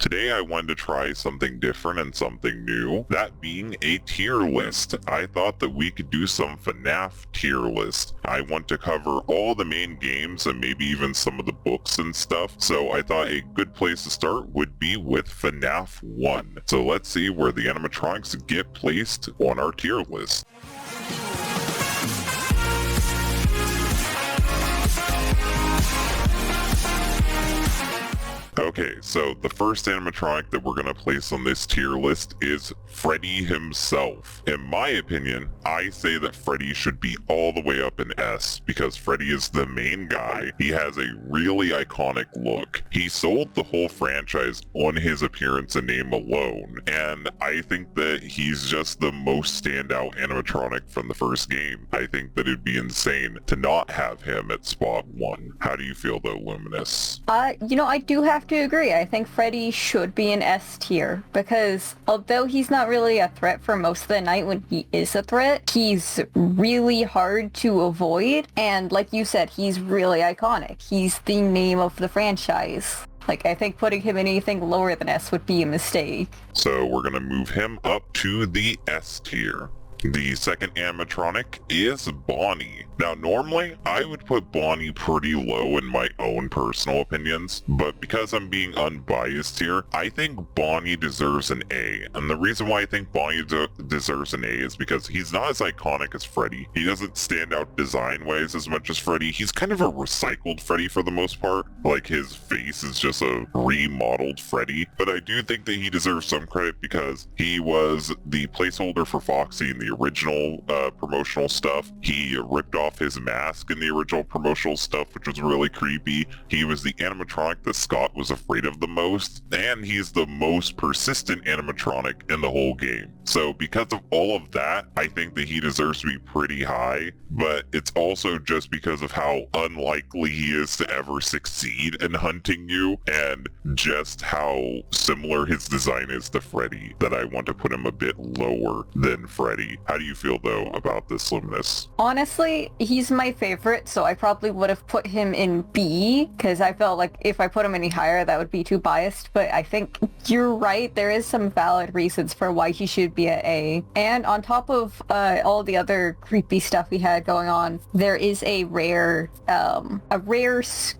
Today I wanted to try something different and something new, that being a tier list. I thought that we could do some Fnaf tier list. I want to cover all the main games and maybe even some of the books and stuff, so I thought a good place to start would be with Fnaf 1. So let's see where the animatronics get placed on our tier list. Okay, so the first animatronic that we're going to place on this tier list is Freddy himself. In my opinion, I say that Freddy should be all the way up in S because Freddy is the main guy. He has a really iconic look. He sold the whole franchise on his appearance and name alone, and I think that he's just the most standout animatronic from the first game. I think that it'd be insane to not have him at spot 1. How do you feel though, Luminous? I do have to agree. I think Freddy should be an S tier because although he's not really a threat for most of the night when he is a threat, he's really hard to avoid. And like you said, he's really iconic. He's the name of the franchise. Like, I think putting him in anything lower than S would be a mistake. So we're gonna move him up to the S tier. The second animatronic is Bonnie. Now, normally, I would put Bonnie pretty low in my own personal opinions, but because I'm being unbiased here, I think Bonnie deserves an A. And the reason why I think Bonnie deserves an A is because he's not as iconic as Freddy. He doesn't stand out design-wise as much as Freddy. He's kind of a recycled Freddy for the most part. Like, his face is just a remodeled Freddy. But I do think that he deserves some credit because he was the placeholder for Foxy in the original promotional stuff. He ripped off his mask in the original promotional stuff, which was really creepy. He was the animatronic that Scott was afraid of the most, and he's the most persistent animatronic in the whole game. So because of all of that, I think that he deserves to be pretty high, but it's also just because of how unlikely he is to ever succeed in hunting you, and just how similar his design is to Freddy, that I want to put him a bit lower than Freddy. How do you feel though about this, Luminous? Honestly, he's my favorite, so I probably would have put him in B, because I felt like if I put him any higher, that would be too biased, but I think you're right, there is some valid reasons for why he should be at A. And on top of all the other creepy stuff he had going on, there is a rare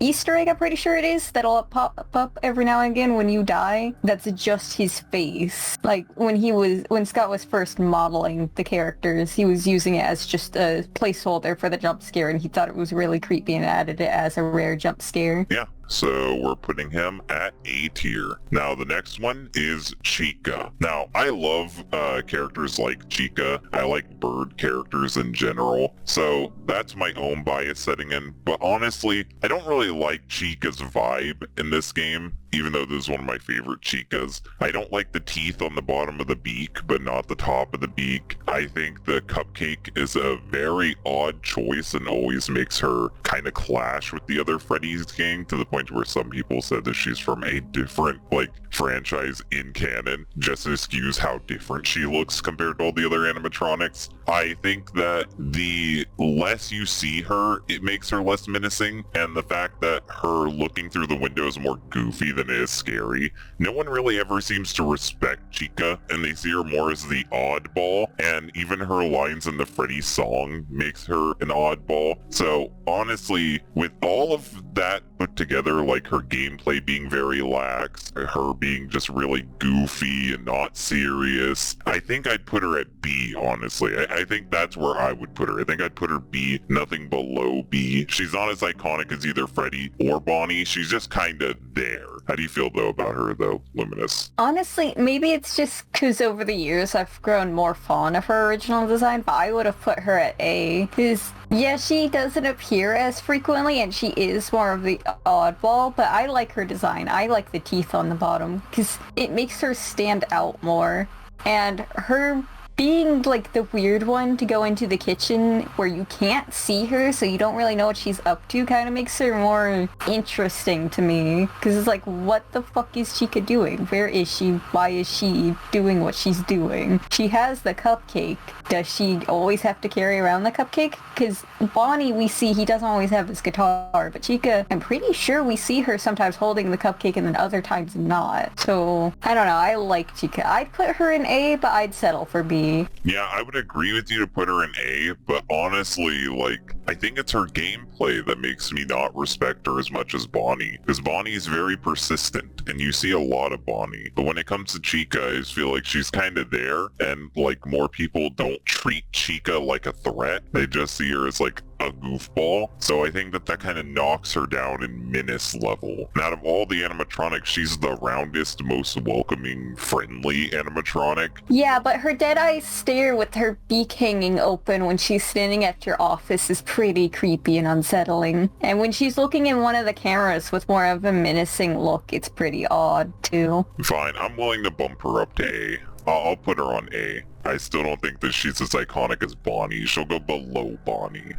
Easter egg, I'm pretty sure it is, that'll pop up every now and again when you die, that's just his face. Like, when Scott was first modeling the characters, he was using it as just a placeholder for the jump scare, and he thought it was really creepy and added it as a rare jump scare. Yeah. So we're putting him at A tier. Now the next one is Chica. Now I love characters like Chica. I like bird characters in general. So that's my own bias setting in. But honestly, I don't really like Chica's vibe in this game, even though this is one of my favorite Chicas. I don't like the teeth on the bottom of the beak, but not the top of the beak. I think the cupcake is a very odd choice and always makes her kind of clash with the other Freddy's gang, to the point where some people said that she's from a different franchise in canon, just to excuse how different she looks compared to all the other animatronics. I think that the less you see her, it makes her less menacing, and the fact that her looking through the window is more goofy than it is scary. No one really ever seems to respect Chica, and they see her more as the oddball, and even her lines in the Freddy song makes her an oddball. So honestly, with all of that put together, like her gameplay being very lax, her being just really goofy and not serious, I think I'd put her at B, honestly. I think that's where I would put her. I think I'd put her B, nothing below B. She's not as iconic as either Freddy or Bonnie. She's just kind of there. How do you feel though about her though, Luminous? Honestly, maybe it's just because over the years I've grown more fond of her original design, but I would have put her at A, because yeah, she doesn't appear as frequently and she is more of the oddball, but I like her design. I like the teeth on the bottom because it makes her stand out more, and her being like the weird one to go into the kitchen where you can't see her, so you don't really know what she's up to, kind of makes her more interesting to me. Because it's like, what the fuck is Chica doing? Where is she? Why is she doing what she's doing? She has the cupcake. Does she always have to carry around the cupcake? Because Bonnie, we see he doesn't always have his guitar, but Chica, I'm pretty sure we see her sometimes holding the cupcake and then other times not. So, I don't know, I like Chica. I'd put her in A, but I'd settle for B. Yeah, I would agree with you to put her in A, but honestly, like, I think it's her gameplay that makes me not respect her as much as Bonnie. Because Bonnie is very persistent, and you see a lot of Bonnie. But when it comes to Chica, I just feel like she's kind of there, and like more people don't treat Chica like a threat. They just see her as like a goofball. So I think that kind of knocks her down in menace level. And out of all the animatronics, she's the roundest, most welcoming, friendly animatronic. Yeah, but her dead-eye stare with her beak hanging open when she's standing at your office is pretty creepy and unsettling. And when she's looking in one of the cameras with more of a menacing look, it's pretty odd, too. Fine, I'm willing to bump her up to A. I'll put her on A. I still don't think that she's as iconic as Bonnie. She'll go below Bonnie.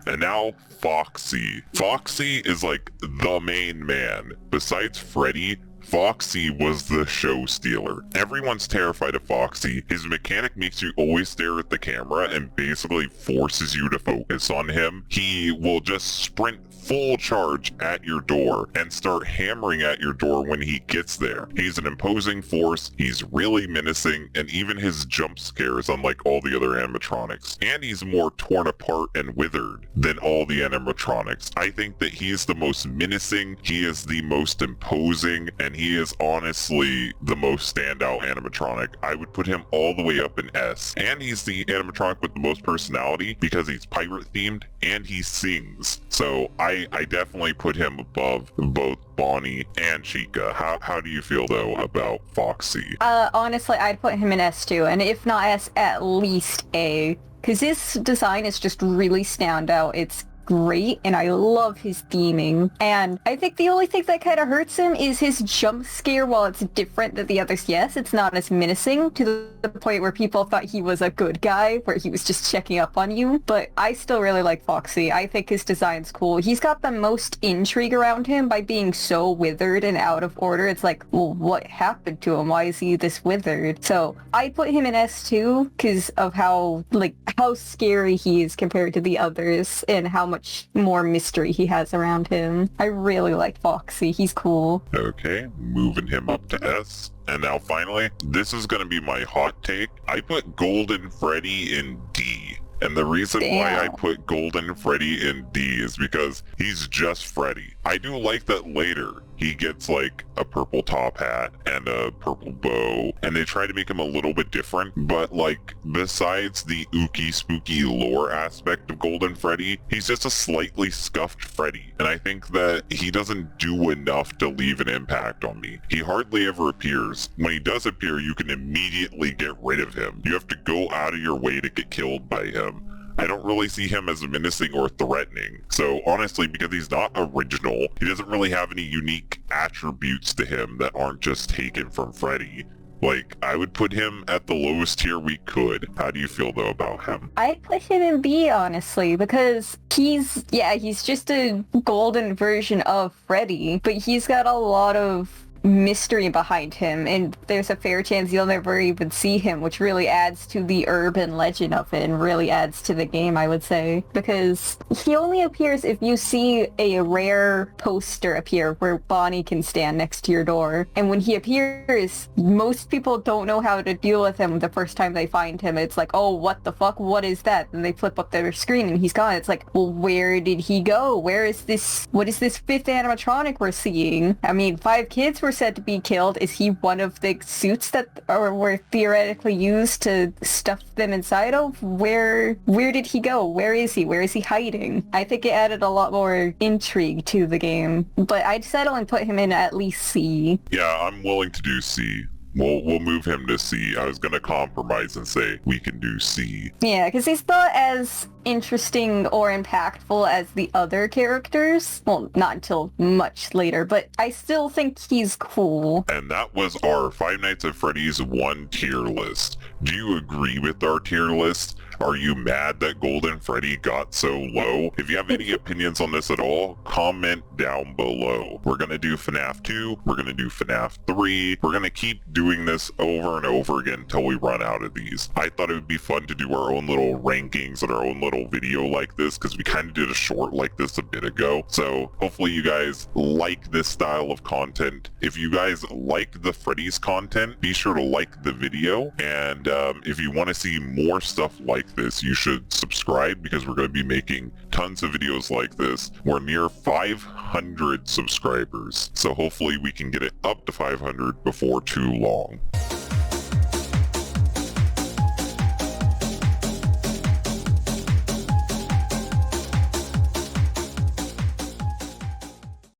And now, Foxy. Foxy is like the main man. Besides Freddy, Foxy was the show stealer. Everyone's terrified of Foxy. His mechanic makes you always stare at the camera and basically forces you to focus on him. He will just sprint full charge at your door and start hammering at your door when he gets there. He's an imposing force, he's really menacing, and even his jump scares unlike all the other animatronics. And he's more torn apart and withered than all the animatronics. I think that he is the most menacing, he is the most imposing, and he is honestly the most standout animatronic. I would put him all the way up in S. And he's the animatronic with the most personality because he's pirate themed and he sings. So I definitely put him above both Bonnie and Chica. How do you feel though about Foxy? Honestly, I'd put him in S too, and if not S, at least A. Because his design is just really standout. It's great, and I love his theming. And I think the only thing that kind of hurts him is his jump scare. While it's different than the others, yes, it's not as menacing to the point where people thought he was a good guy, where he was just checking up on you. But I still really like Foxy. I think his design's cool. He's got the most intrigue around him by being so withered and out of order. It's like, well, what happened to him? Why is he this withered? So I put him in S too because of how scary he is compared to the others and how much more mystery he has around him. I really like Foxy. He's cool. Okay, moving him up to S. And now finally, this is going to be my hot take. I put Golden Freddy in D. And the reason why I put Golden Freddy in D is because he's just Freddy. I do like that later he gets like a purple top hat and a purple bow, and they try to make him a little bit different, but like besides the ooky spooky lore aspect of Golden Freddy, he's just a slightly scuffed Freddy, and I think that he doesn't do enough to leave an impact on me. He hardly ever appears. When he does appear, you can immediately get rid of him. You have to go out of your way to get killed by him. I don't really see him as menacing or threatening. So honestly, because he's not original, he doesn't really have any unique attributes to him that aren't just taken from Freddy. Like, I would put him at the lowest tier we could. How do you feel though about him? I'd put him in B, honestly, because he's just a golden version of Freddy, but he's got a lot of mystery behind him, and there's a fair chance you'll never even see him, which really adds to the urban legend of it and really adds to the game, I would say, because he only appears if you see a rare poster appear where Bonnie can stand next to your door, and when he appears, most people don't know how to deal with him the first time they find him. It's like, oh, what the fuck, what is that? And they flip up their screen and he's gone. It's like, well, where did he go? What is this fifth animatronic we're seeing? I mean, 5 kids were said to be killed. Is he one of the suits that were theoretically used to stuff them inside of? Where did he go? Where is he hiding? I think it added a lot more intrigue to the game, but I'd settle and put him in at least C. Yeah, I'm willing to do C. We'll move him to C. I was gonna compromise and say we can do C. Yeah, because he's not as interesting or impactful as the other characters. Well, not until much later, but I still think he's cool. And that was our Five Nights at Freddy's 1 tier list. Do you agree with our tier list? Are you mad that Golden Freddy got so low? If you have any opinions on this at all, comment down below. We're gonna do FNAF 2, we're gonna do FNAF 3, we're gonna keep doing this over and over again until we run out of these. I thought it would be fun to do our own little rankings and our own little video like this, because we kind of did a short like this a bit ago. So hopefully you guys like this style of content. If you guys like the Freddy's content, be sure to like the video, and if you want to see more stuff like this, you should subscribe, because we're going to be making tons of videos like this. We're near 500 subscribers, so hopefully we can get it up to 500 before too long.